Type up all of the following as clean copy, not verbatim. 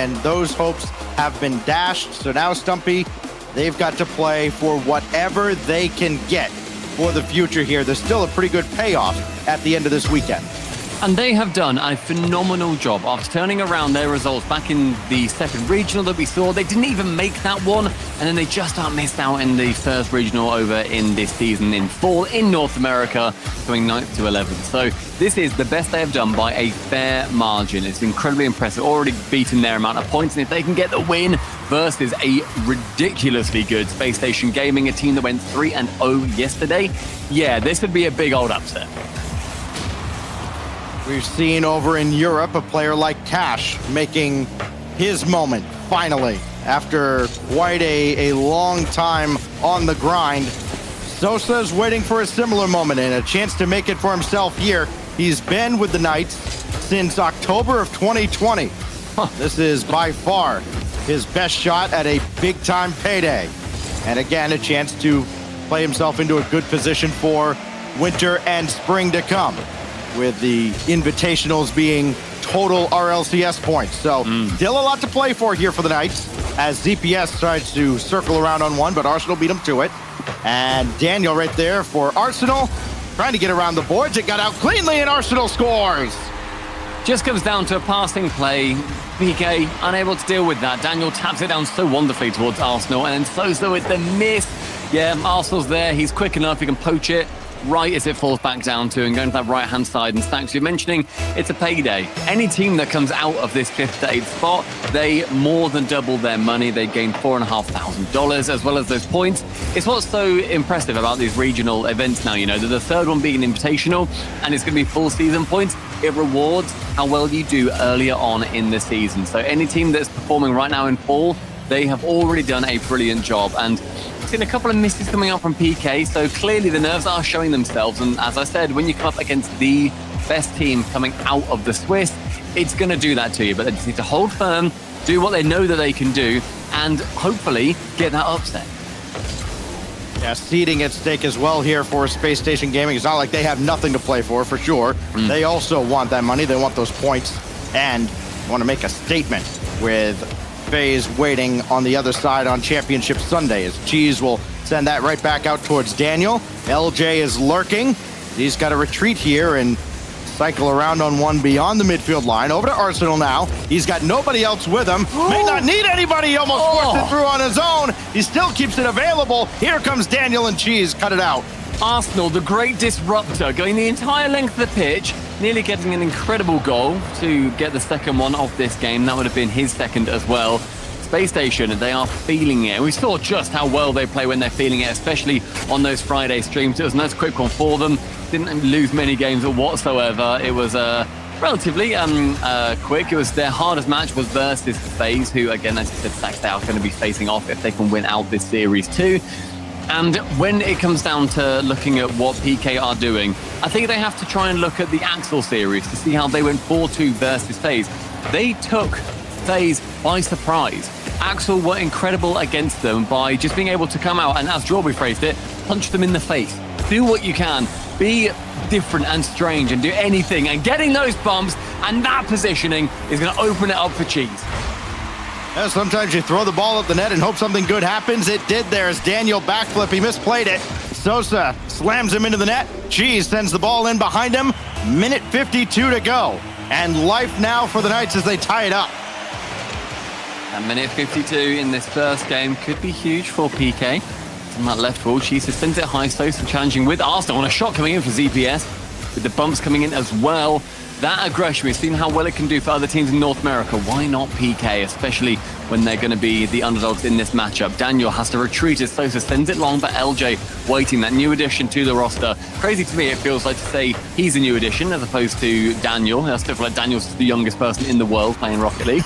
and those hopes have been dashed. So now, Stumpy, they've got to play for whatever they can get for the future here. There's still a pretty good payoff at the end of this weekend. And they have done a phenomenal job after turning around their results back in the second regional that we saw. They didn't even make that one, and then they just about missed out in the first regional over in this season in fall in North America, going 9th to 11th. So this is the best they have done by a fair margin. It's incredibly impressive, already beaten their amount of points, and if they can get the win versus a ridiculously good Space Station Gaming, a team that went 3-0 yesterday, yeah, this would be a big old upset. We've seen over in Europe a player like Cash making his moment, finally, after quite a long time on the grind. Sosa's waiting for a similar moment and a chance to make it for himself here. He's been with the Knights since October of 2020. This is by far his best shot at a big-time payday. And again, a chance to play himself into a good position for winter and spring to come, with the Invitationals being total RLCS points. So still a lot to play for here for the Knights, as ZPS tries to circle around on one, but Arsenal beat them to it. And Daniel right there for Arsenal, trying to get around the boards. It got out cleanly, and Arsenal scores. Just comes down to a passing play. PK unable to deal with that. Daniel taps it down so wonderfully towards Arsenal, and then Sosa with the miss. Yeah, Arsenal's there. He's quick enough. He can poach it right as it falls back down to and going to that right-hand side. And Stacks, you're mentioning it's a payday. Any team that comes out of this 5th to 8th spot, they more than double their money. They gain $4,500 as well as those points. It's what's so impressive about these regional events now, you know, that the third one being an invitational and it's going to be full season points. It rewards how well you do earlier on in the season. So any team that's performing right now in fall, they have already done a brilliant job. And seen a couple of misses coming out from PK, so clearly the nerves are showing themselves. And as I said, when you come up against the best team coming out of the Swiss, it's going to do that to you. But they just need to hold firm, do what they know that they can do, and hopefully get that upset. Yeah, seeding at stake as well here for Space Station Gaming. It's not like they have nothing to play for sure. They also want that money. They want those points, and want to make a statement with FaZe waiting on the other side on Championship Sunday, as Cheese will send that right back out towards Daniel. LJ is lurking. He's got to retreat here and cycle around on one beyond the midfield line. Over to Arsenal now. He's got nobody else with him. May not need anybody. He almost forced it through on his own. He still keeps it available. Here comes Daniel, and Cheese cut it out. Arsenal, the great disruptor, going the entire length of the pitch, nearly getting an incredible goal to get the second one of this game. That would have been his second as well. Space Station, they are feeling it. We saw just how well they play when they're feeling it, especially on those Friday streams. It was a nice quick one for them. Didn't lose many games whatsoever. It was relatively quick. It was their hardest match was versus FaZe, who, again, as you said, they are going to be facing off if they can win out this series too. And when it comes down to looking at what PK are doing, I think they have to try and look at the Axel series to see how they went 4-2 versus FaZe. They took FaZe by surprise. Axel were incredible against them by just being able to come out and, as Jorby phrased it, punch them in the face. Do what you can. Be different and strange and do anything. And getting those bumps and that positioning is going to open it up for Cheese. Yeah, sometimes you throw the ball at the net and hope something good happens. It did there as Daniel backflip. He misplayed it. Sosa slams him into the net. Cheese sends the ball in behind him. Minute 52 to go. And life now for the Knights as they tie it up. A minute 52 in this first game could be huge for PK. On that left wall, Cheese sends it high. Sosa challenging with Arsenal. And a shot coming in for ZPS, with the bumps coming in as well. That aggression, we've seen how well it can do for other teams in North America. Why not PK, especially when they're going to be the underdogs in this matchup? Daniel has to retreat as Sosa sends it long, but LJ waiting, that new addition to the roster. Crazy to me, it feels like to say he's a new addition as opposed to Daniel. I still feel like Daniel's the youngest person in the world playing Rocket League.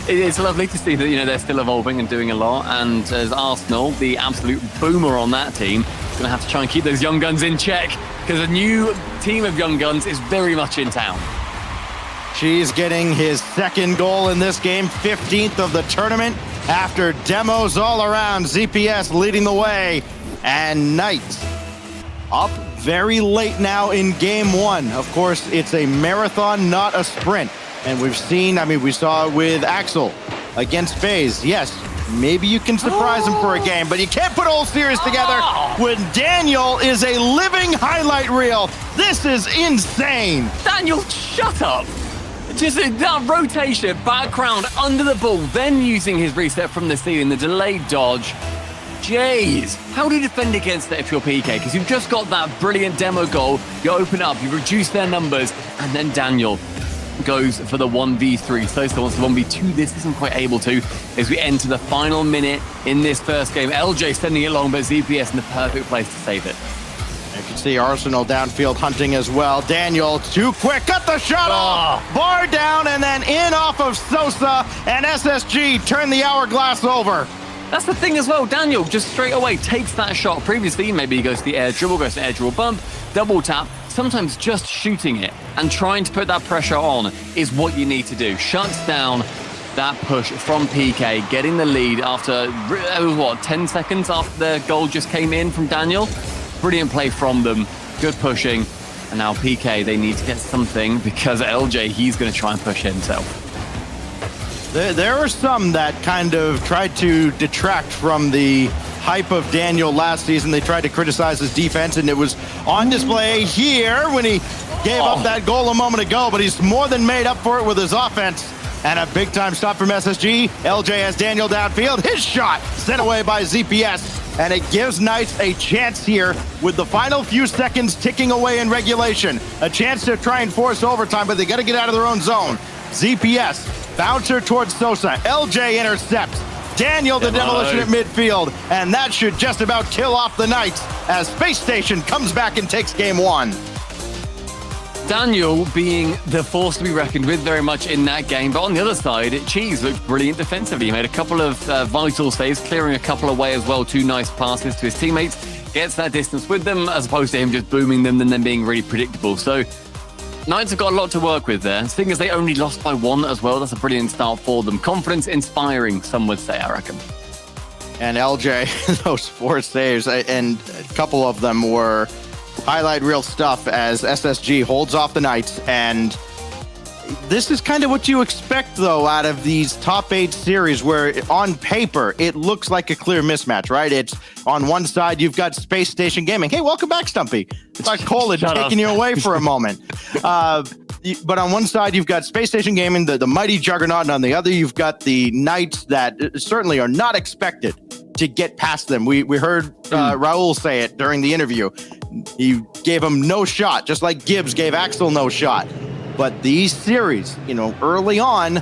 It's lovely to see that, you know, they're still evolving and doing a lot. And as Arsenal, the absolute boomer on that team, is going to have to try and keep those young guns in check, because a new team of young guns is very much in town. She's getting his second goal in this game, 15th of the tournament, after demos all around. ZPS leading the way, and Knights up very late now in game one. Of course, it's a marathon, not a sprint. And we've seen, I mean, we saw it with Axel against FaZe. Yes, maybe you can surprise him for a game, but you can't put a whole series together when Daniel is a living highlight reel. This is insane. Daniel, shut up. Just that rotation, background, under the ball, then using his reset from the ceiling, the delayed dodge. Jeez, how do you defend against that if you're PK? Because you've just got that brilliant demo goal, you open up, you reduce their numbers, and then Daniel goes for the 1v3. Sosa wants the 1v2. This isn't quite able to as we enter the final minute in this first game. LJ sending it long, but ZPS in the perfect place to save it. You can see Arsenal downfield hunting as well. Daniel, too quick, cut the shot off. Bar down and then in off of Sosa, and SSG turn the hourglass over. That's the thing as well. Daniel just straight away takes that shot. Previously, maybe he goes to the air dribble, goes to air dribble bump, double tap. Sometimes just shooting it and trying to put that pressure on is what you need to do. Shuts down that push from PK, getting the lead after, what, 10 seconds after the goal just came in from Daniel. Brilliant play from them, good pushing. And now PK, they need to get something because LJ, he's going to try and push himself. There are some that kind of tried to detract from the hype of Daniel last season. They tried to criticize his defense, and it was on display here when he gave up that goal a moment ago, but he's more than made up for it with his offense. And a big-time stop from SSG. LJ has Daniel downfield. His shot sent away by ZPS, and it gives Knights a chance here with the final few seconds ticking away in regulation. A chance to try and force overtime, but they got to get out of their own zone. ZPS, bouncer towards Sosa. LJ intercepts. Daniel, the demolition at midfield, and that should just about kill off the Knights as Spacestation comes back and takes game one. Daniel being the force to be reckoned with very much in that game, but on the other side, Cheese looked brilliant defensively. He made a couple of vital saves, clearing a couple away as well. 2 nice passes to his teammates, gets that distance with them as opposed to him just booming them and then being really predictable. So Knights have got a lot to work with there. Seeing as they only lost by 1 as well, that's a brilliant start for them. Confidence inspiring, some would say, I reckon. And LJ, those 4 saves, and a couple of them were highlight reel stuff as SSG holds off the Knights. And this is kind of what you expect, though, out of these top 8 series where on paper it looks like a clear mismatch, right? It's on one side you've got Space Station Gaming. Hey, welcome back, Stumpy. I thought Cole had taken you away for a moment. But on one side you've got Space Station Gaming, the mighty juggernaut, and on the other you've got the Knights that certainly are not expected to get past them. We heard Raul say it during the interview. He gave him no shot, just like Gibbs gave Axel no shot. But these series, early on,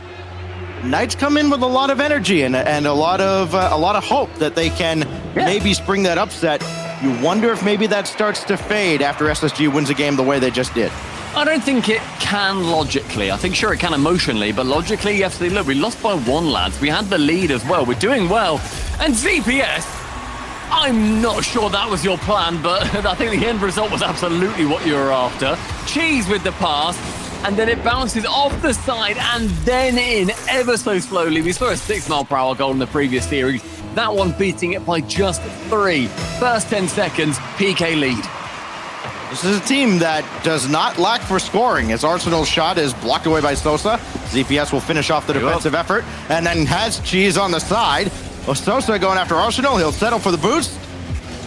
Knights come in with a lot of energy and a lot of hope that they can maybe spring that upset. You wonder if maybe that starts to fade after SSG wins a game the way they just did. I don't think it can logically. I think sure it can emotionally, but logically you have to say, look, we lost by 1, lads. We had the lead as well. We're doing well. And ZPS, I'm not sure that was your plan, but I think the end result was absolutely what you were after. Cheese with the pass. And then it bounces off the side and then in ever so slowly. We saw a 6-mile-per-hour goal in the previous series. That one beating it by just 3. First 10 seconds, PK lead. This is a team that does not lack for scoring as Arsenal's shot is blocked away by Sosa. ZPS will finish off the defensive effort and then has Cheese on the side. Well, Sosa going after Arsenal. He'll settle for the boost.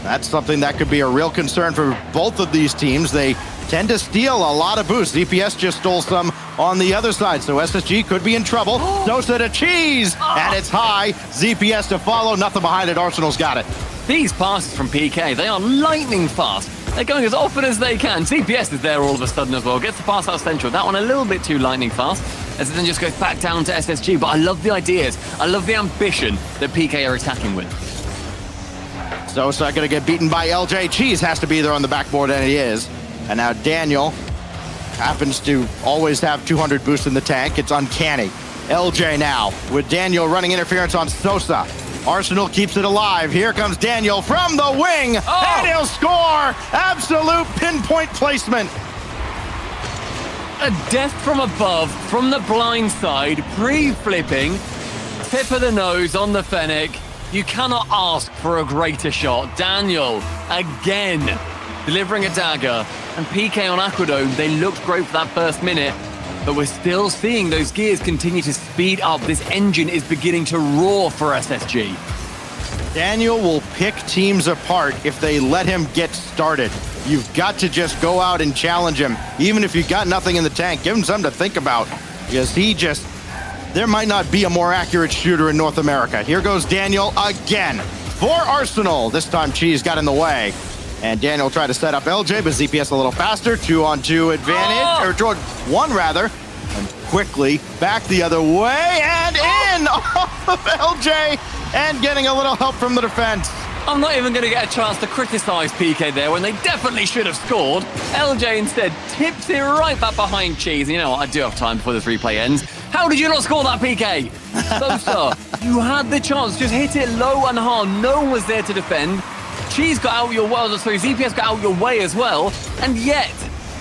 That's something that could be a real concern for both of these teams. They tend to steal a lot of boosts. ZPS just stole some on the other side, so SSG could be in trouble. Sosa to Cheese, and it's high. ZPS to follow, nothing behind it. Arsenal's got it. These passes from PK, they are lightning fast. They're going as often as they can. ZPS is there all of a sudden as well. Gets the pass out central. That one a little bit too lightning fast, as it then just goes back down to SSG. But I love the ideas. I love the ambition that PK are attacking with. Sosa going to get beaten by LJ. Cheese has to be there on the backboard, and he is. And now Daniel happens to always have 200 boosts in the tank. It's uncanny. LJ now with Daniel running interference on Sosa. Arsenal keeps it alive. Here comes Daniel from the wing, and he'll score! Absolute pinpoint placement. A death from above, from the blind side, pre-flipping, tip of the nose on the Fennec. You cannot ask for a greater shot. Daniel, again, delivering a dagger. And PK on Aquadome, they looked great for that first minute. but we're still seeing those gears continue to speed up. This engine is beginning to roar for SSG. Daniel will pick teams apart if they let him get started. You've got to just go out and challenge him. Even if you've got nothing in the tank, give him something to think about. Because there might not be a more accurate shooter in North America. Here goes Daniel again for Arsenal. This time Cheese got in the way. And Daniel tried to set up LJ, but ZPS a little faster. 2-on-2 advantage, or 2-on-1 rather. And quickly back the other way and in off of LJ. And getting a little help from the defense. I'm not even going to get a chance to criticize PK there when they definitely should have scored. LJ instead tips it right back behind Cheese. You know what? I do have time before this replay ends. How did you not score that, PK? Sosa, you had the chance. Just hit it low and hard. No one was there to defend. Cheese got out your way. Sorry, ZPS got out your way as well. And yet,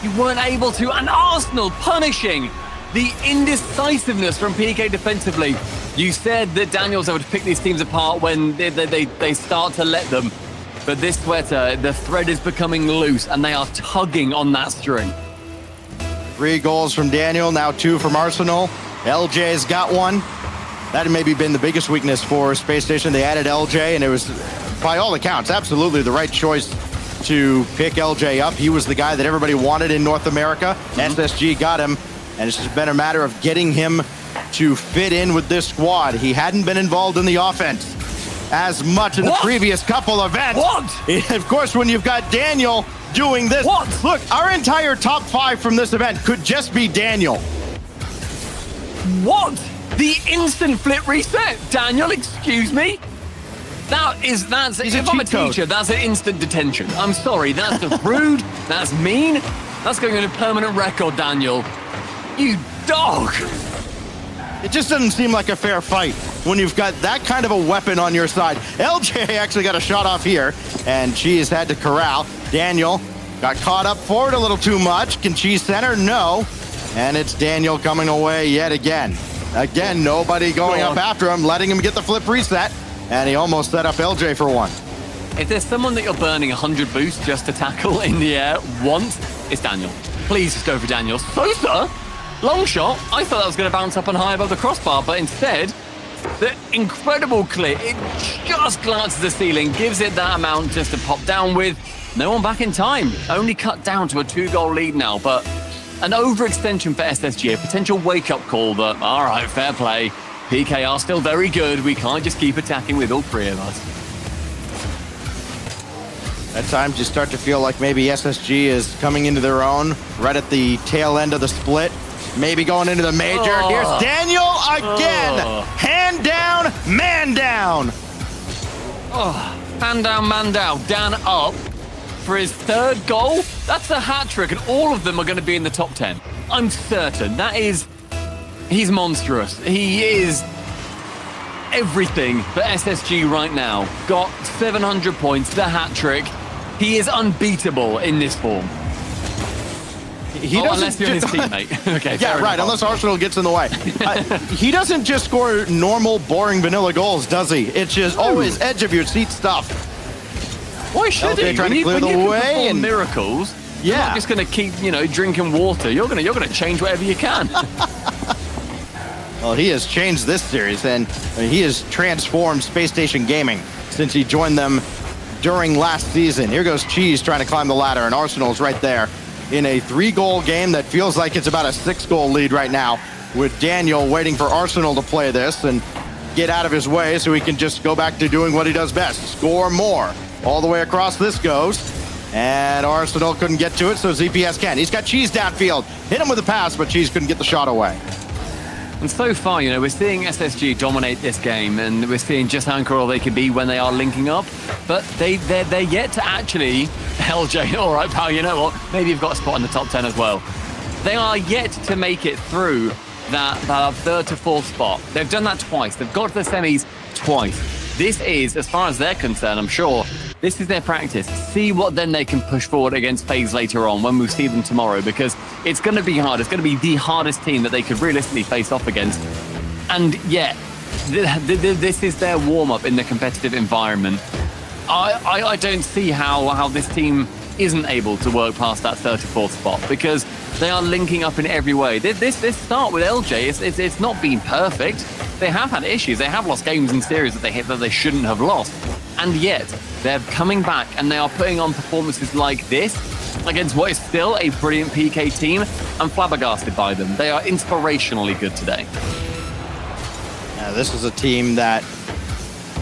you weren't able to. And Arsenal punishing the indecisiveness from PK defensively. You said that Daniel's able to pick these teams apart when they start to let them. But this sweater, the thread is becoming loose, and they are tugging on that string. 3 goals from Daniel, now 2 from Arsenal. LJ's got one. That had maybe been the biggest weakness for Space Station. They added LJ, and it was, by all accounts, absolutely the right choice to pick LJ up. He was the guy that everybody wanted in North America. SSG got him, and it's just been a matter of getting him to fit in with this squad. He hadn't been involved in the offense as much in the previous couple events. Of course, when you've got Daniel doing this. Look, our entire top 5 from this event could just be Daniel. What? The instant flip reset? Daniel, excuse me? That's if I'm a teacher, that's an instant detention. I'm sorry, that's rude, that's mean. That's going on a permanent record, Daniel. You dog. It just doesn't seem like a fair fight when you've got that kind of a weapon on your side. LJ actually got a shot off here, and Cheese had to corral. Daniel got caught up forward a little too much. Can Cheese center? No. And it's Daniel coming away yet again. Again, nobody going up after him, letting him get the flip reset, and he almost set up LJ for one. If there's someone that you're burning 100 boosts just to tackle in the air once, it's Daniel. Please just go for Daniel. Sosa? Long shot. I thought that was going to bounce up and high above the crossbar, but instead, the incredible clear. It just glances the ceiling, gives it that amount just to pop down with. No one back in time. Only cut down to a 2-goal lead now, but an overextension for SSG, a potential wake-up call that, all right, fair play. PK are still very good. We can't just keep attacking with all 3 of us. At times, you start to feel like maybe SSG is coming into their own right at the tail end of the split. Maybe going into the major. Here's Daniel again. Hand down, man down. Hand down, man down. Dan up for his 3rd goal. That's a hat trick, and all of them are going to be in the top 10. I'm certain. He's monstrous. He is everything for SSG right now. Got 700 points, the hat trick. He is unbeatable in this form. Unless you're his teammate. Okay, yeah, right, unless Arsenal gets in the way. He doesn't just score normal, boring, vanilla goals, does he? It's just always edge of your seat stuff. Why should he? Trying to clear the way and miracles. Yeah. You're not just going to keep, drinking water. You're going to change whatever you can. Well, he has changed this series, and he has transformed Space Station Gaming since he joined them during last season. Here goes Cheese trying to climb the ladder, and Arsenal's right there in a 3-goal game that feels like it's about a 6-goal lead right now, with Daniel waiting for Arsenal to play this and get out of his way so he can just go back to doing what he does best, score more. All the way across this goes, and Arsenal couldn't get to it, so ZPS can. He's got Cheese downfield, hit him with a pass, but Cheese couldn't get the shot away. And so far, we're seeing SSG dominate this game, and we're seeing just how incredible they can be when they are linking up. But they're yet to actually... LJ, all right, pal, you know what? Maybe you've got a spot in the top 10 as well. They are yet to make it through that 3rd to 4th spot. They've done that twice. They've got to the semis twice. This is, as far as they're concerned, I'm sure, this is their practice. See what then they can push forward against FaZe later on when we see them tomorrow, because it's going to be hard. It's going to be the hardest team that they could realistically face off against. And yet, this is their warm-up in the competitive environment. I don't see how this team isn't able to work past that 3rd to 4th spot, because They are linking up in every way. This start with LJ, it's not been perfect. They have had issues. They have lost games in series that they shouldn't have lost. And yet, they're coming back and they are putting on performances like this against what is still a brilliant PK team. I'm flabbergasted by them. They are inspirationally good today. Yeah, this is a team that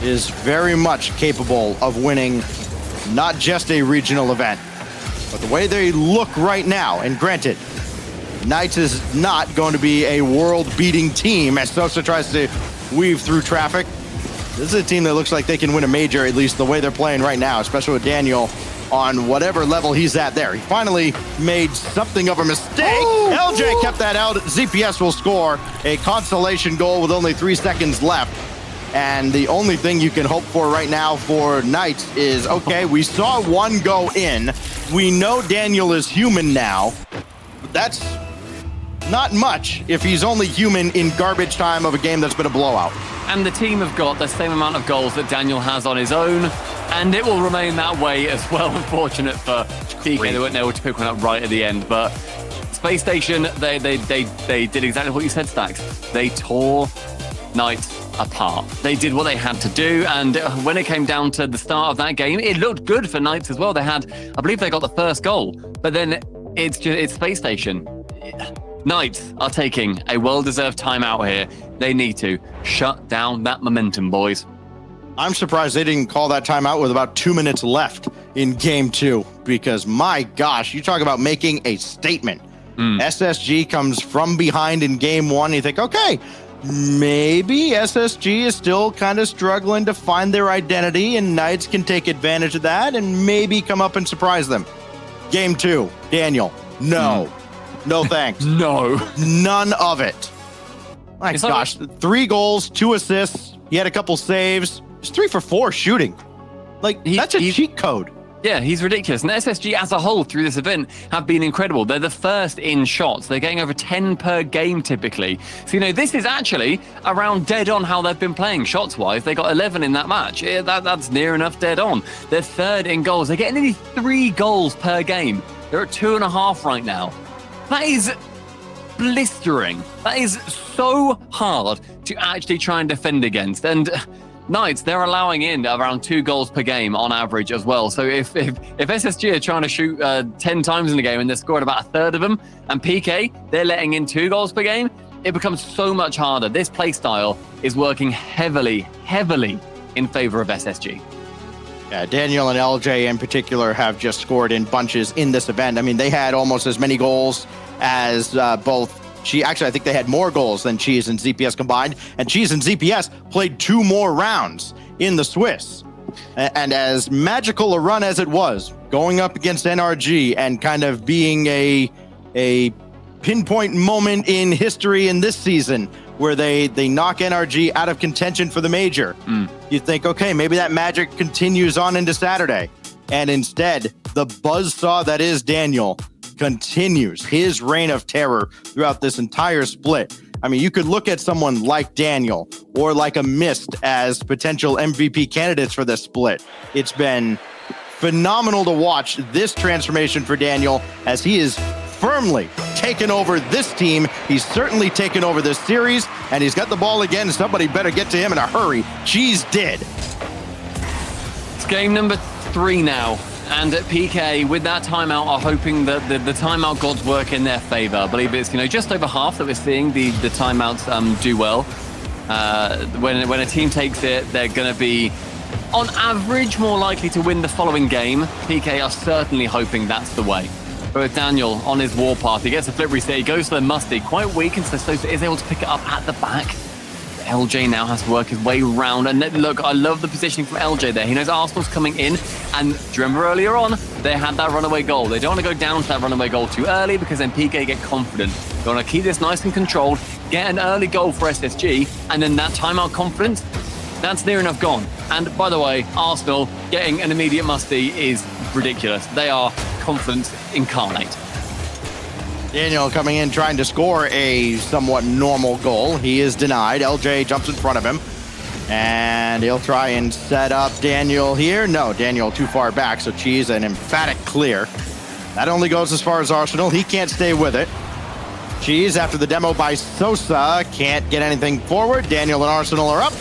is very much capable of winning not just a regional event, but the way they look right now, and granted, Knights is not going to be a world-beating team as Sosa tries to weave through traffic. This is a team that looks like they can win a major, at least the way they're playing right now, especially with Daniel on whatever level he's at there. He finally made something of a mistake. Ooh, LJ kept that out. ZPS will score a consolation goal with only 3 seconds left. And the only thing you can hope for right now for Knights is, okay, we saw one go in. We know Daniel is human now. But that's not much if he's only human in garbage time of a game that's been a blowout. And the team have got the same amount of goals that Daniel has on his own, and it will remain that way as well. Unfortunate for PK, they weren't able to pick one up right at the end. But Space Station, they did exactly what you said, Stacks. They tore Knights apart. They did what they had to do, and when it came down to the start of that game, it looked good for Knights as well. They had, I believe they got the first goal, but then it's Space Station. Knights are taking a well-deserved timeout here. They need to shut down that momentum, boys. I'm surprised they didn't call that timeout with about 2 minutes left in game 2, because my gosh, you talk about making a statement. SSG comes from behind in game 1. You think, okay, maybe SSG is still kind of struggling to find their identity, and Knights can take advantage of that and maybe come up and surprise them. Game 2, Daniel, no. No thanks. No. None of it. My gosh, 3 goals, 2 assists. He had a couple saves. He's 3 for 4 shooting. Like, that's a cheat code. Yeah, he's ridiculous. And SSG as a whole through this event have been incredible. They're the first in shots. They're getting over 10 per game typically. So, you know, this is actually around dead on how they've been playing shots-wise. They got 11 in that match. Yeah, that's near enough dead on. They're third in goals. They're getting nearly 3 goals per game. They're at 2.5 right now. That is blistering. That is so hard to actually try and defend against. And Knights, they're allowing in around 2 goals per game on average as well. So if SSG are trying to shoot 10 times in the game and they're scoring about a third of them, and PK, they're letting in 2 goals per game, it becomes so much harder. This play style is working heavily in favor of SSG. Yeah, Daniel and LJ in particular have just scored in bunches in this event. I mean, they had almost as many goals as both. I think they had more goals than Cheese and ZPS combined, and Cheese and ZPS played 2 more rounds in the Swiss. And as magical a run as it was, going up against NRG and kind of being a pinpoint moment in history in this season where they knock NRG out of contention for the major. You think, okay, maybe that magic continues on into Saturday. And instead, the buzzsaw that is Daniel continues his reign of terror throughout this entire split. I mean, you could look at someone like Daniel or like a Mist as potential MVP candidates for this split. It's been phenomenal to watch this transformation for Daniel as he is firmly taken over this team. He's certainly taken over this series, and he's got the ball again. Somebody better get to him in a hurry. Cheese did. It's game number 3 now. And at PK, with that timeout, are hoping that the timeout gods work in their favor. I believe it's, just over half that we're seeing the timeouts do well. When a team takes it, they're going to be, on average, more likely to win the following game. PK are certainly hoping that's the way. But with Daniel on his warpath, he gets a flip reset, he goes for the musty, quite weak, and so is able to pick it up at the back. LJ now has to work his way round, and look, I love the positioning from LJ there. He knows Arsenal's coming in, and do you remember earlier on, they had that runaway goal. They don't want to go down to that runaway goal too early, because then PK get confident. They want to keep this nice and controlled, get an early goal for SSG, and then that timeout confidence, that's near enough gone. And by the way, Arsenal getting an immediate musty is ridiculous. They are confidence incarnate. Daniel coming in trying to score a somewhat normal goal. He is denied. LJ jumps in front of him, and he'll try and set up Daniel here. No, Daniel too far back, so Cheese an emphatic clear. That only goes as far as Arsenal. He can't stay with it. Cheese, after the demo by Sosa, can't get anything forward. Daniel and Arsenal are up.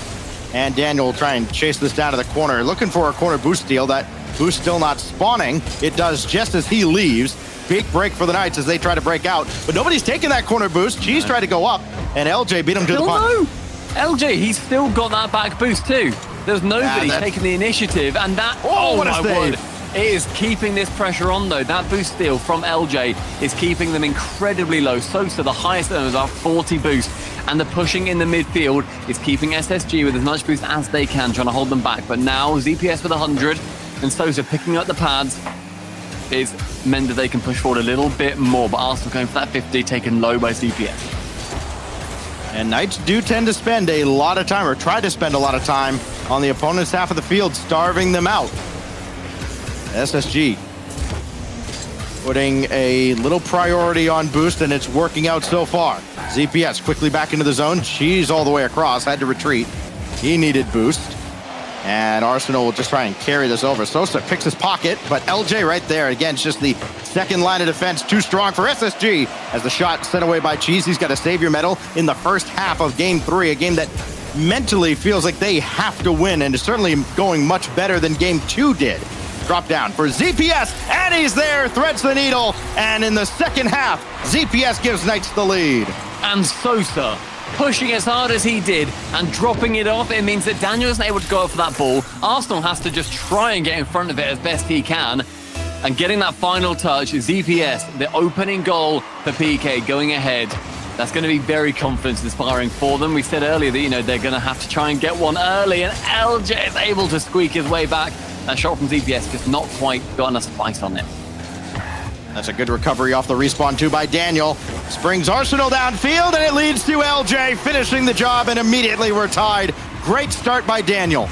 And Daniel will try and chase this down to the corner. Looking for a corner boost steal. That boost still not spawning. It does just as he leaves. Big break for the Knights as they try to break out. But nobody's taking that corner boost. Cheese tried to go up, and LJ beat him to the punch. LJ, he's still got that back boost too. There's nobody taking the initiative, and that, oh my word. It is keeping this pressure on, though. That boost steal from LJ is keeping them incredibly low. Sosa, the highest earners, are 40 boost. And the pushing in the midfield is keeping SSG with as much boost as they can, trying to hold them back. But now, ZPS with 100 and Sosa picking up the pads is meant that they can push forward a little bit more. But Arsenal going for that 50, taken low by ZPS. And Knights do tend to spend a lot of time, or try to spend a lot of time, on the opponent's half of the field, starving them out. SSG putting a little priority on boost, and it's working out so far. ZPS quickly back into the zone. Cheese all the way across, had to retreat. He needed boost. And Arsenal will just try and carry this over. Sosa picks his pocket, but LJ right there. Again, it's just the second line of defense, too strong for SSG. As the shot sent away by Cheese, he's got a savior medal in the first half of Game 3, a game that mentally feels like they have to win, and is certainly going much better than Game 2 did. Drop down for ZPS, and he's there, threads the needle, and in the second half, ZPS gives Knights the lead. And Sosa pushing as hard as he did and dropping it off. It means that Daniel isn't able to go up for that ball. Arsenal has to just try and get in front of it as best he can. And getting that final touch, ZPS, the opening goal for PK going ahead. That's going to be very confidence-inspiring for them. We said earlier that, they're going to have to try and get one early, and LJ is able to squeak his way back. That shot from ZPS just not quite got enough spice on it. That's a good recovery off the respawn too by Daniel. Springs Arsenal downfield, and it leads to LJ finishing the job, and immediately we're tied. Great start by Daniel.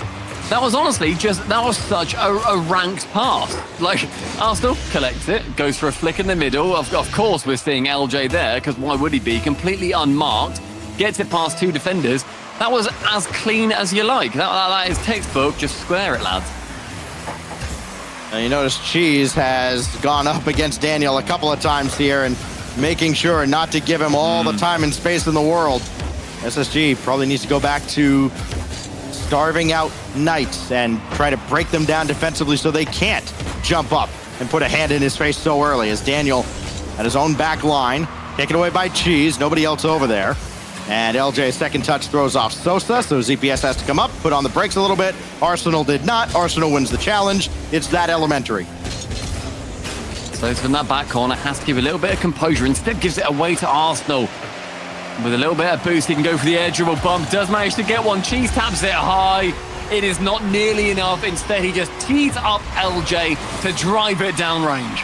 That was honestly that was such a ranked pass. Like, Arsenal collects it, goes for a flick in the middle. Of course, we're seeing LJ there, because why would he be? Completely unmarked, gets it past two defenders. That was as clean as you like. That is textbook, just square it, lads. Now you notice Cheese has gone up against Daniel a couple of times here and making sure not to give him all the time and space in the world. SSG probably needs to go back to starving out Knights and try to break them down defensively so they can't jump up and put a hand in his face so early, as Daniel at his own back line, taken away by Cheese, nobody else over there. And LJ's second touch throws off Sosa, so ZPS has to come up, put on the brakes a little bit. Arsenal did not. Arsenal wins the challenge. It's that elementary. So from that back corner, has to give a little bit of composure. Instead gives it away to Arsenal. With a little bit of boost, he can go for the air dribble bump. Does manage to get one. Cheese taps it high. It is not nearly enough. Instead, he just tees up LJ to drive it down range.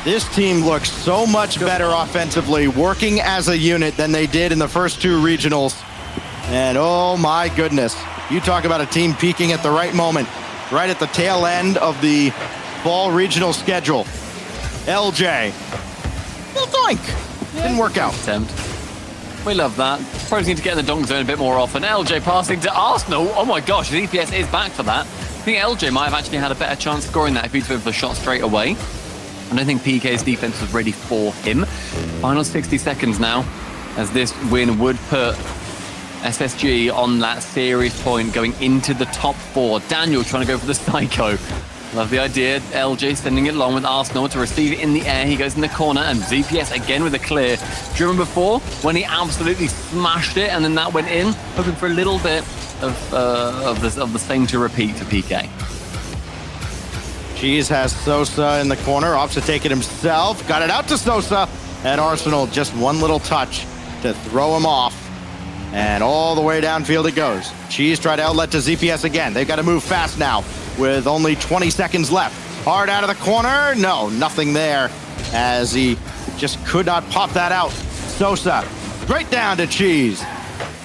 This team looks so much better offensively, working as a unit, than they did in the first two regionals. And oh my goodness, you talk about a team peaking at the right moment, right at the tail end of the fall regional schedule. LJ, well, doink. Didn't work out. Attempt. We love that. Pros need to get in the dunk zone a bit more often. LJ passing to Arsenal. Oh my gosh, ZPS is back for that. I think LJ might have actually had a better chance scoring that if he'd went for the shot straight away. I don't think PK's defense was ready for him. Final 60 seconds now, as this win would put SSG on that series point going into the top four. Daniel trying to go for the psycho. Love the idea. LJ sending it long with Arsenal to receive it in the air. He goes in the corner, and ZPS again with a clear. Do you remember before when he absolutely smashed it and then that went in? Hoping for a little bit of the same to repeat to PK. Cheese has Sosa in the corner, opts to take it himself. Got it out to Sosa, and Arsenal just one little touch to throw him off. And all the way downfield it goes. Cheese tried to outlet to ZPS again. They've got to move fast now with only 20 seconds left. Hard out of the corner. No, nothing there, as he just could not pop that out. Sosa straight down to Cheese.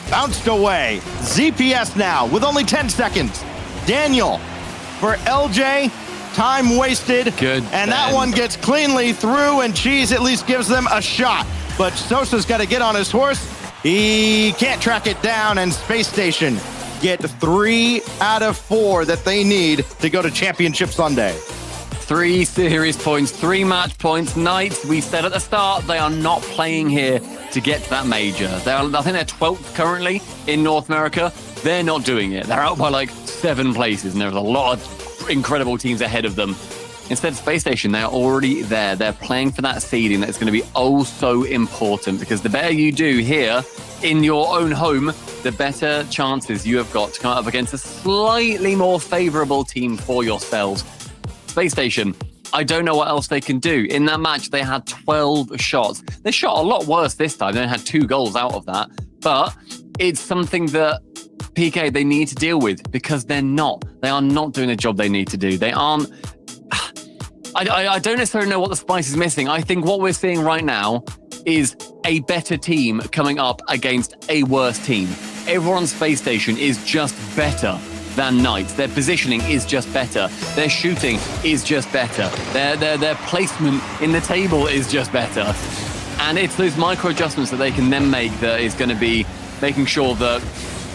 Bounced away. ZPS now with only 10 seconds. Daniel for LJ. Time wasted. Good. And that one gets cleanly through, and Cheese at least gives them a shot. But Sosa's got to get on his horse. He can't track it down, and Spacestation get 3 out of 4 that they need to go to Championship Sunday. 3 series points, 3 match points. Knights, we said at the start, they are not playing here to get to that major. I think they're 12th currently in North America. They're not doing it. They're out by like 7 places, and there's a lot of incredible teams ahead of them. Instead, Spacestation, they are already there. They're playing for that seeding that's going to be oh so important, because the better you do here in your own home, the better chances you have got to come up against a slightly more favorable team for yourselves. Spacestation, I don't know what else they can do. In that match, they had 12 shots. They shot a lot worse this time. They had 2 goals out of that. But it's something that PK, they need to deal with, because they are not doing the job they need to do. They aren't. I don't necessarily know what the spice is missing. I think what we're seeing right now is a better team coming up against a worse team. Everyone's Space Station is just better than Knights. Their positioning is just better. Their shooting is just better. Their placement in the table is just better. And it's those micro adjustments that they can then make that is going to be making sure that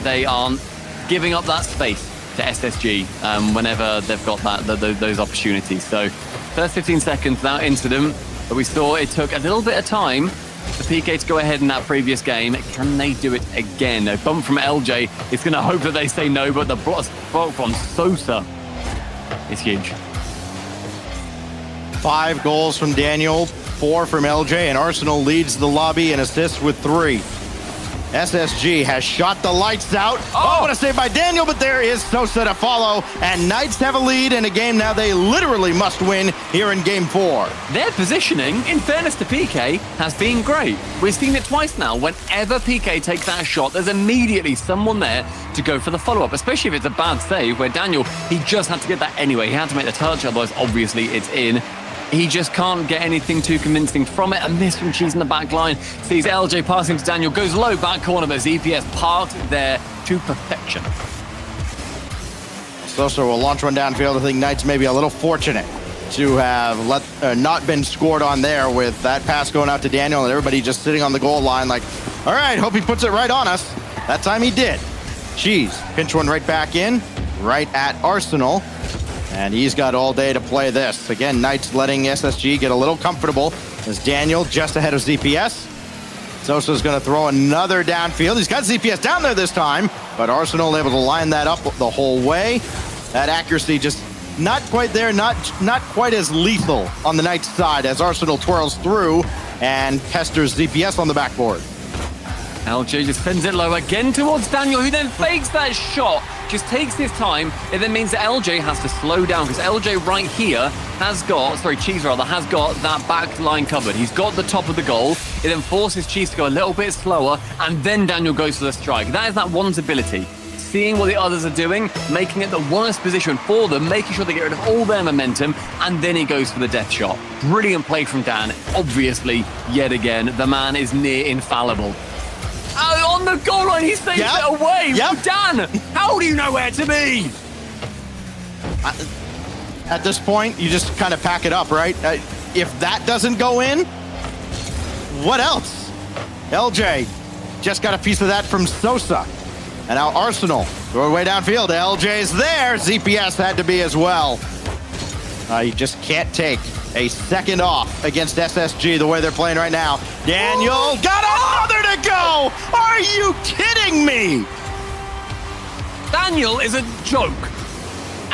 they aren't giving up that space to SSG whenever they've got those opportunities. So first 15 seconds now into them, but we saw it took a little bit of time for PK to go ahead in that previous game. Can they do it again? A bump from LJ is going to hope that they say no, but the block from Sosa is huge. 5 goals from Daniel, 4 from LJ, and Arsenal leads the lobby in assists with 3. SSG has shot the lights out. Oh, what a save by Daniel, but there is Sosa to follow, and Knights have a lead in a game now they literally must win here in Game 4. Their positioning, in fairness to PK, has been great. We've seen it twice now. Whenever PK takes that shot, there's immediately someone there to go for the follow-up, especially if it's a bad save, where Daniel, he just had to get that anyway. He had to make the touch, otherwise obviously it's in. He just can't get anything too convincing from it. A miss from Cheese in the back line. Sees LJ passing to Daniel. Goes low back corner, but ZPS parked there to perfection. Sosa will launch one downfield. I think Knights may be a little fortunate to have not been scored on there with that pass going out to Daniel and everybody just sitting on the goal line like, all right, hope he puts it right on us. That time he did. Cheese, pinch one right back in, right at Arsenal. And he's got all day to play this. Again, Knights letting SSG get a little comfortable as Daniel just ahead of ZPS. Sosa's going to throw another downfield. He's got ZPS down there this time, but Arsenal able to line that up the whole way. That accuracy just not quite there, not quite as lethal on the Knights side as Arsenal twirls through and pesters ZPS on the backboard. LJ just sends it low again towards Daniel, who then fakes that shot. Just takes his time. It then means that LJ has to slow down, because LJ right here has got, Cheese has got that back line covered. He's got the top of the goal. It then forces Cheese to go a little bit slower, and then Daniel goes for the strike. That is that one's ability. Seeing what the others are doing, making it the worst position for them, making sure they get rid of all their momentum, and then he goes for the death shot. Brilliant play from Dan. Obviously, yet again, the man is near infallible. On the goal line, he saves it away. Dan, how do you know where to be? At this point, you just kind of pack it up, right? If that doesn't go in, what else? LJ just got a piece of that from Sosa. And now Arsenal, throw way downfield. LJ's there. ZPS had to be as well. You just can't take a second off against SSG the way they're playing right now. Daniel got another to go! Are you kidding me? Daniel is a joke.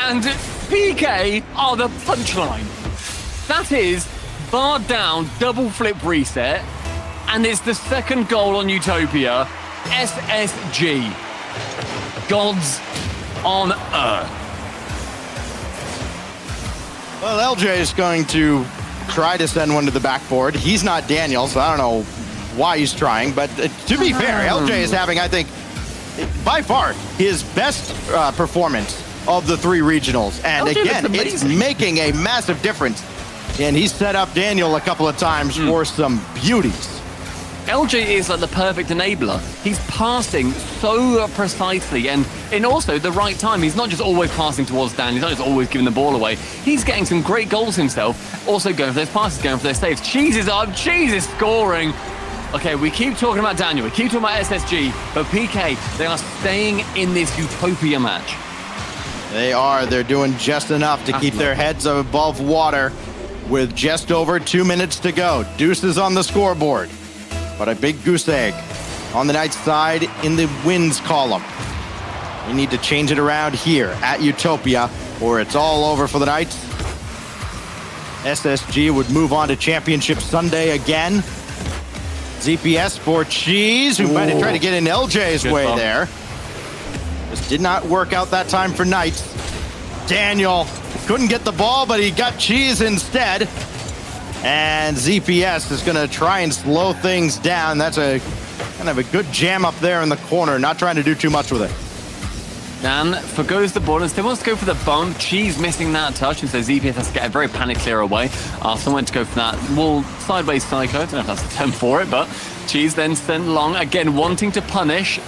And PK are the punchline. That is bar down, double flip reset. And it's the second goal on Utopia. SSG. Gods on Earth. Well, LJ is going to try to send one to the backboard. He's not Daniel, so I don't know why he's trying. But to be fair, LJ is having, I think, by far his best performance of the 3 regionals. And LJ again, it's making a massive difference. And he's set up Daniel a couple of times for some beauties. LJ is like the perfect enabler. He's passing so precisely and in also the right time. He's not just always passing towards Dan. He's not just always giving the ball away. He's getting some great goals himself. Also going for those passes, going for those saves. Cheese is up. Cheese is scoring. Okay, we keep talking about Daniel. We keep talking about SSG. But PK, they are staying in this Utopia match. They are. They're doing just enough to keep their heads above water with just over 2 minutes to go. Deuces on the scoreboard, but a big goose egg on the Knights side in the wins column. We need to change it around here at Utopia, or it's all over for the Knights. SSG would move on to Championship Sunday again. ZPS for Cheese, who might have tried to get in LJ's way there. This did not work out that time for Knights. Daniel couldn't get the ball, but he got Cheese instead. And ZPS is going to try and slow things down. That's a kind of a good jam up there in the corner, not trying to do too much with it. Dan forgoes the ball and still wants to go for the bump. Cheese missing that touch, and so ZPS has to get a very panic clear away. Arsenal went to go for that wall sideways psycho. I don't know if that's the term for it, but Cheese then sent long, again wanting to punish,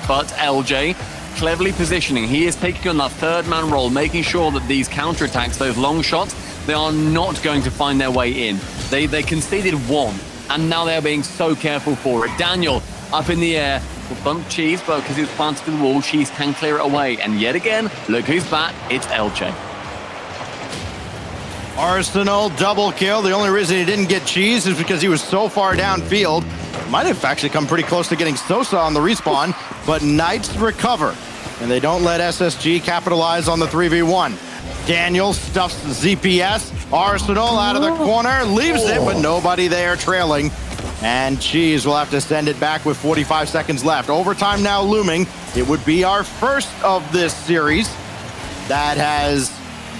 but LJ cleverly positioning. He is taking on that third man role, making sure that these counterattacks, those long shots, they are not going to find their way in. They conceded one, and now they are being so careful for it. Daniel up in the air. Will bump Cheese, but because he was planted to the wall, Cheese can clear it away. And yet again, look who's back. It's LJ. Arsenal double kill. The only reason he didn't get Cheese is because he was so far downfield. Might have actually come pretty close to getting Sosa on the respawn, but Knights recover, and they don't let SSG capitalize on the 3v1. Daniel stuffs ZPS. Arsenal out of the corner, leaves it, but nobody there trailing. And Cheese will have to send it back with 45 seconds left. Overtime now looming. It would be our first of this series that has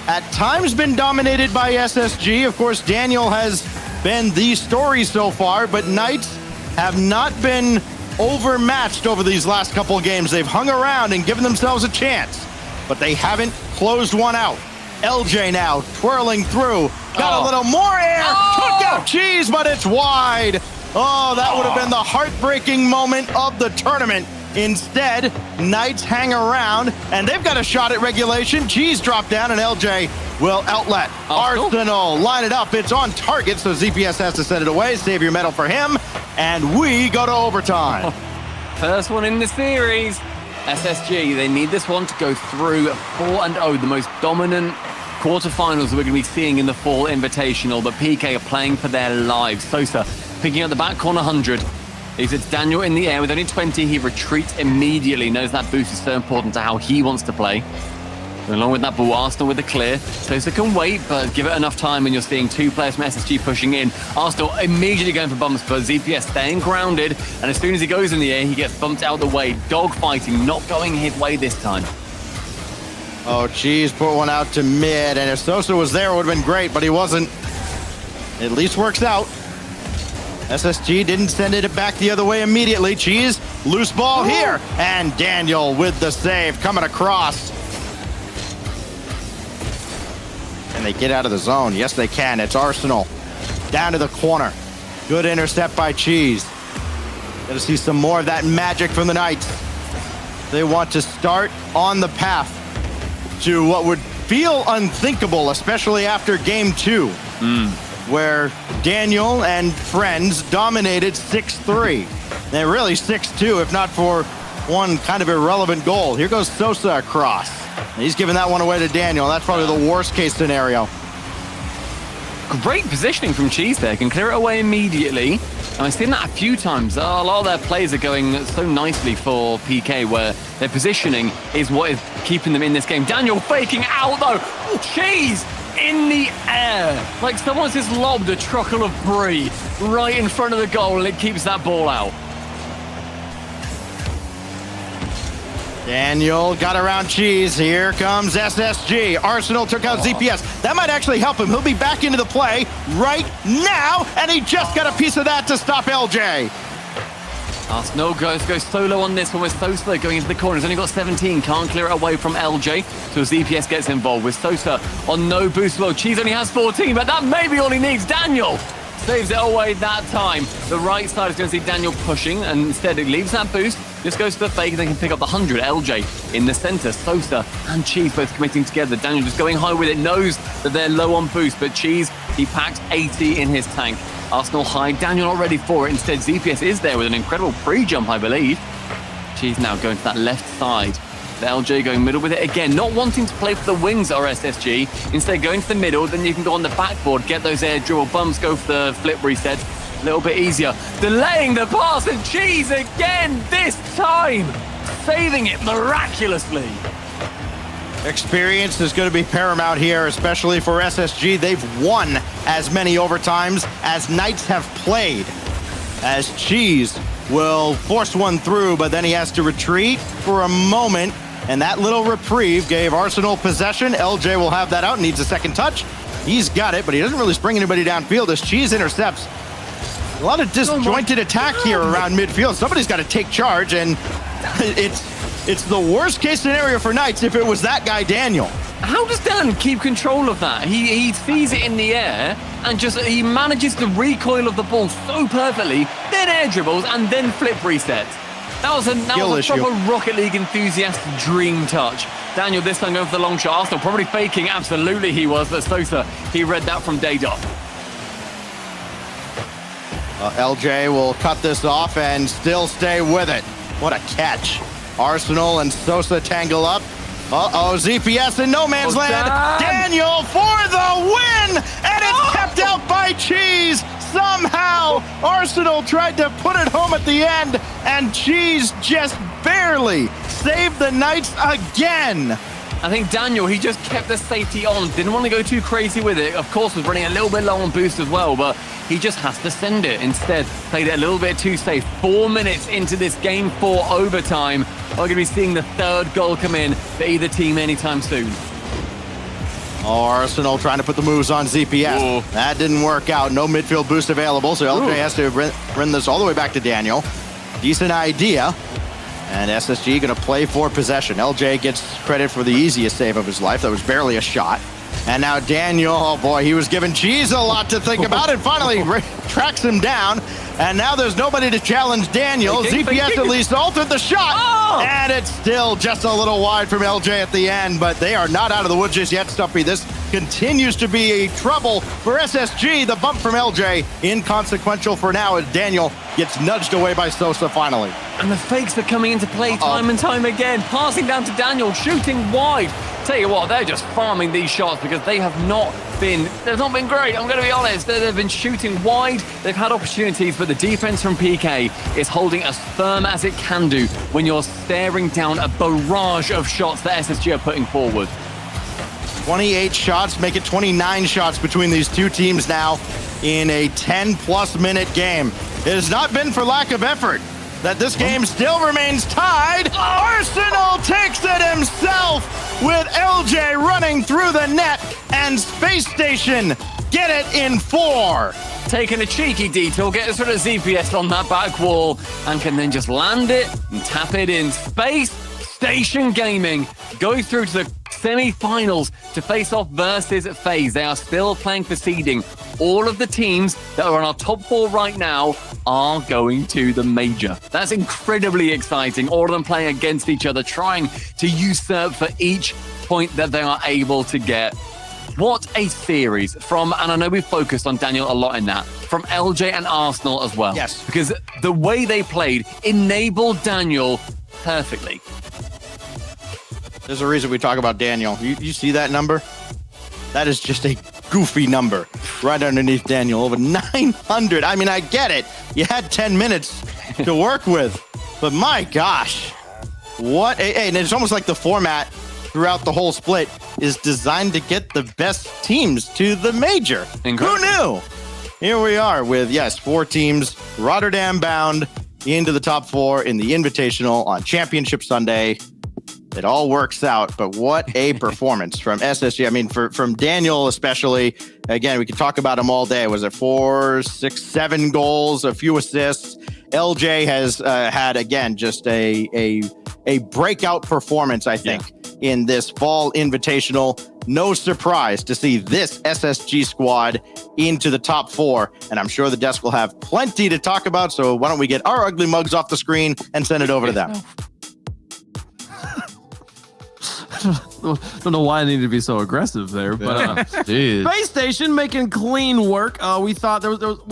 at times been dominated by SSG. Of course, Daniel has been the story so far, but Knights have not been overmatched over these last couple of games. They've hung around and given themselves a chance, but they haven't closed one out. LJ now twirling through. Got a little more air. Took out Cheese, but it's wide. Oh, that would have been the heartbreaking moment of the tournament. Instead, Knights hang around, and they've got a shot at regulation. Cheese dropped down, and LJ will outlet. Arsenal line it up. It's on target, so ZPS has to send it away. Save your medal for him, and we go to overtime. First one in the series. SSG, they need this one to go through 4-0, the most dominant quarterfinals that we're going to be seeing in the Fall Invitational, but PK are playing for their lives. Sosa picking up the back corner 100. It's Daniel in the air with only 20. He retreats immediately, knows that boost is so important to how he wants to play. And along with that ball, Arsenal with the clear. Sosa can wait, but give it enough time, and you're seeing two players from SSG pushing in. Arsenal immediately going for bumps, but ZPS staying grounded, and as soon as he goes in the air, he gets bumped out the way. Dog fighting, not going his way this time. Oh, Cheese put one out to mid, and if Sosa was there, it would have been great, but he wasn't. At least works out. SSG didn't send it back the other way immediately. Cheese, loose ball here, and Daniel with the save coming across. Can they get out of the zone? Yes, they can. It's Arsenal down to the corner. Good intercept by Cheese. Got to see some more of that magic from the Knights. They want to start on the path to what would feel unthinkable, especially after game 2, where Daniel and friends dominated 6-3. They're really 6-2, if not for one kind of irrelevant goal. Here goes Sosa across. He's giving that one away to Daniel. That's probably the worst case scenario. Great positioning from Cheese there. Can clear it away immediately. And I've seen that a few times. A lot of their plays are going so nicely for PK, where their positioning is what is keeping them in this game. Daniel faking out, though. Cheese in the air. Like someone's just lobbed a truckle of brie right in front of the goal, and it keeps that ball out. Daniel got around Cheese. Here comes SSG. Arsenal took out ZPS. That might actually help him. He'll be back into the play right now, and he just got a piece of that to stop LJ. Arsenal goes solo on this one with Sosa going into the corner. He's only got 17, can't clear it away from LJ. So ZPS gets involved with Sosa on no boost load. Cheese only has 14, but that may be all he needs. Daniel saves it away that time. The right side is going to see Daniel pushing, and instead it leaves that boost. Just goes to the fake, and they can pick up the 100. LJ in the center. Sosa and Cheese both committing together. Daniel just going high with it, knows that they're low on boost, but Cheese, he packs 80 in his tank. Arsenal high, Daniel not ready for it. Instead, ZPS is there with an incredible pre-jump, I believe. Cheese now going to that left side. LJ going middle with it again, not wanting to play for the wings or SSG, instead going to the middle, then you can go on the backboard, get those air dribble bumps, go for the flip reset, a little bit easier. Delaying the pass, and Cheese again, this time, saving it miraculously. Experience is going to be paramount here, especially for SSG. They've won as many overtimes as Knights have played. As Cheese will force one through, but then he has to retreat for a moment, and that little reprieve gave Arsenal possession. LJ will have that out, needs a second touch. He's got it, but he doesn't really spring anybody downfield as Cheese intercepts. A lot of disjointed attack here around midfield. Somebody's got to take charge, and it's the worst case scenario for Knights if it was that guy, Daniel. How does Dan keep control of that? He sees it in the air and he manages the recoil of the ball so perfectly, then air dribbles and then flip resets. That was a proper Rocket League enthusiast dream touch. Daniel this time going for the long shot. Arsenal probably faking, absolutely he was, but Sosa, he read that from day dot. LJ will cut this off and still stay with it. What a catch. Arsenal and Sosa tangle up. Uh-oh, ZPS in no man's land. Daniel for the win! And it's kept out by Cheese. Somehow, Arsenal tried to put it home at the end, and Cheese just barely saved the Knights again. I think Daniel, he just kept the safety on, didn't want to go too crazy with it. Of course, was running a little bit low on boost as well, but he just has to send it. Instead, played it a little bit too safe. 4 minutes into this game 4 overtime. We're going to be seeing the third goal come in for either team anytime soon. Oh, Arsenal trying to put the moves on ZPS. Ooh. That didn't work out. No midfield boost available, so LJ has to run this all the way back to Daniel. Decent idea. And SSG going to play for possession. LJ gets credit for the easiest save of his life. That was barely a shot. And now Daniel, oh boy, he was giving Cheese a lot to think about and finally tracks him down. And now there's nobody to challenge Daniel. ZPS at least altered the shot. And it's still just a little wide from LJ at the end, but they are not out of the woods just yet, Stumpy. This continues to be a trouble for SSG. The bump from LJ inconsequential for now as Daniel gets nudged away by Sosa finally. And the fakes are coming into play time and time again. Passing down to Daniel, shooting wide. Tell you what, they're just farming these shots because they've not been great. I'm going to be honest. They've been shooting wide. They've had opportunities, but the defense from PK is holding as firm as it can do when you're staring down a barrage of shots that SSG are putting forward. 28 shots, make it 29 shots between these two teams now in a 10-plus minute game. It has not been for lack of effort that this game still remains tied. Arsenal takes it himself with LJ running through the net and Spacestation get it in 4. Taking a cheeky detour, get sort of ZPS on that back wall and can then just land it and tap it in. Spacestation Gaming go through to the semi-finals to face off versus FaZe. They are still playing for seeding. All of the teams that are on our top 4 right now are going to the major. That's incredibly exciting. All of them playing against each other, trying to usurp for each point that they are able to get. What a series from, and I know we've focused on Daniel a lot in that, from LJ and Arsenal as well. Yes. Because the way they played enabled Daniel perfectly. There's a reason we talk about Daniel. You see that number? That is just a goofy number right underneath Daniel. Over 900. I mean, I get it. You had 10 minutes to work with. But my gosh. What and it's almost like the format throughout the whole split is designed to get the best teams to the major. Incredible. Who knew? Here we are with, yes, 4 teams, Rotterdam bound into the top 4 in the Invitational on Championship Sunday. It all works out, but what a performance from SSG. I mean, from Daniel especially. Again, we could talk about him all day. Was it 4, 6, 7 goals, a few assists? LJ has had, again, just a breakout performance, I think, in this fall invitational. No surprise to see this SSG squad into the top 4, and I'm sure the desk will have plenty to talk about, so why don't we get our ugly mugs off the screen and send it over to them. don't know why I needed to be so aggressive there, but Spacestation making clean work. We thought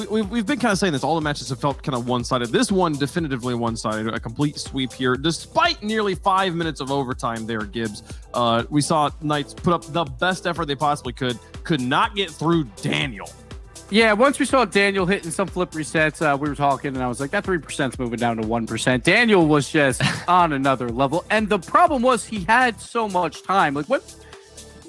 we've been kind of saying this. All the matches have felt kind of one-sided. This one definitively one-sided. A complete sweep here, despite nearly 5 minutes of overtime there, Gibbs. We saw Knights put up the best effort they possibly could not get through Daniel. Yeah, once we saw Daniel hitting some flip resets, we were talking, and I was like, that 3%'s moving down to 1%. Daniel was just on another level, and the problem was he had so much time. Like, what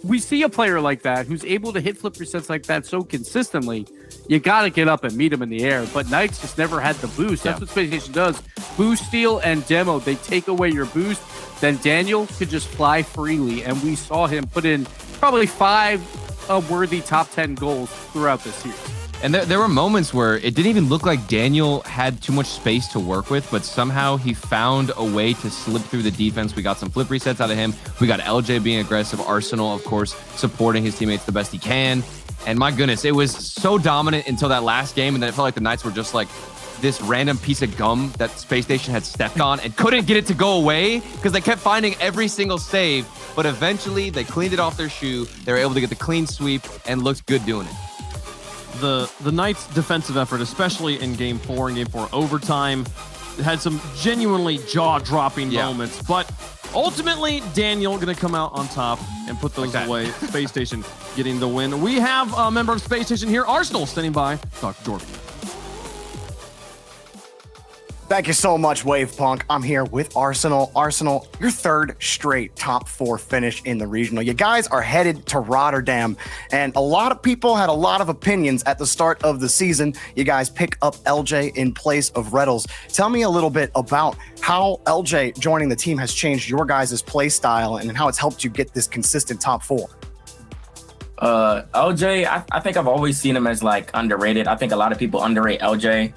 we see a player like that who's able to hit flip resets like that so consistently, you got to get up and meet him in the air. But Knights just never had the boost. That's what Spacestation does. Boost, steal, and demo. They take away your boost. Then Daniel could just fly freely, and we saw him put in probably 5 worthy top 10 goals throughout this series. And there were moments where it didn't even look like Daniel had too much space to work with, but somehow he found a way to slip through the defense. We got some flip resets out of him. We got LJ being aggressive. Arsenal, of course, supporting his teammates the best he can. And my goodness, it was so dominant until that last game, and then it felt like the Knights were just like this random piece of gum that Spacestation had stepped on and couldn't get it to go away because they kept finding every single save. But eventually, they cleaned it off their shoe. They were able to get the clean sweep and looked good doing it. The Knights' defensive effort, especially in Game 4 and Game 4 overtime, had some genuinely jaw-dropping moments. But ultimately, Daniel going to come out on top and put those away. Spacestation getting the win. We have a member of Spacestation here, Arsenal, standing by. Dr. Jordan. Thank you so much, Wave Punk. I'm here with Arsenal. Arsenal, your 3rd straight top 4 finish in the regional. You guys are headed to Rotterdam, and a lot of people had a lot of opinions at the start of the season. You guys pick up LJ in place of Reddles. Tell me a little bit about how LJ joining the team has changed your guys' play style and how it's helped you get this consistent top 4. LJ, I think I've always seen him as like underrated. I think a lot of people underrate LJ.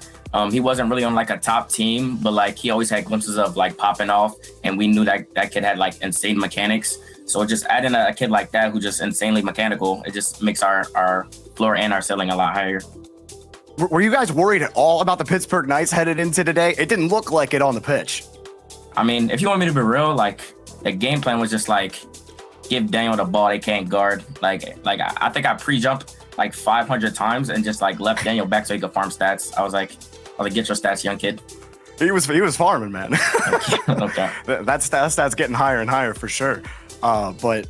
He wasn't really on like a top team, but like he always had glimpses of like popping off, and we knew that that kid had like insane mechanics. So just adding a kid like that who's just insanely mechanical, it just makes our floor and our ceiling a lot higher. Were you guys worried at all about the Pittsburgh Knights headed into today? It didn't look like it on the pitch. I mean, if you want me to be real, like the game plan was just like give Daniel the ball they can't guard. Like I think I pre-jumped like 500 times and just like left Daniel back so he could farm stats. I was like, get your stats, young kid. He was farming, man. Okay. That stat's getting higher and higher for sure. But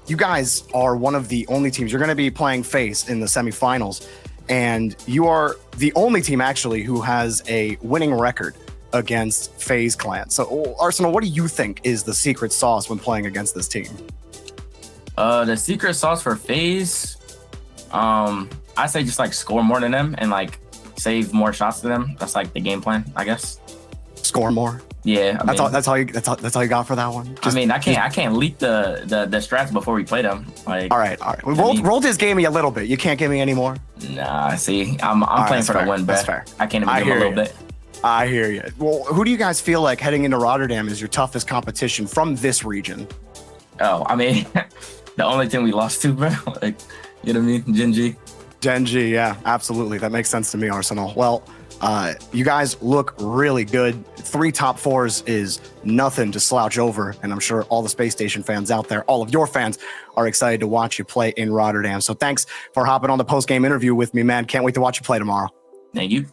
you guys are one of the only teams. You're going to be playing FaZe in the semifinals, and you are the only team actually who has a winning record against FaZe Clan. So Arsenal, what do you think is the secret sauce when playing against this team? The secret sauce for FaZe, I say just like score more than them and like save more shots to them. That's like the game plan, I guess. Score more. Yeah, that's all you got for that one. I can't leak the strats before we play them. Like, all right. Roll this game me a little bit. You can't give me any more. Nah, see, I'm playing for the win, That's bet. fair. I can't even give him a little bit. I hear you. Well, who do you guys feel like heading into Rotterdam is your toughest competition from this region? Oh, I mean, the only team we lost to, bro. Like, you know what I mean? Genji, yeah, absolutely. That makes sense to me, Arsenal. Well, you guys look really good. 3 top 4s is nothing to slouch over, and I'm sure all the Space Station fans out there, all of your fans, are excited to watch you play in Rotterdam. So thanks for hopping on the post-game interview with me, man. Can't wait to watch you play tomorrow. Thank you.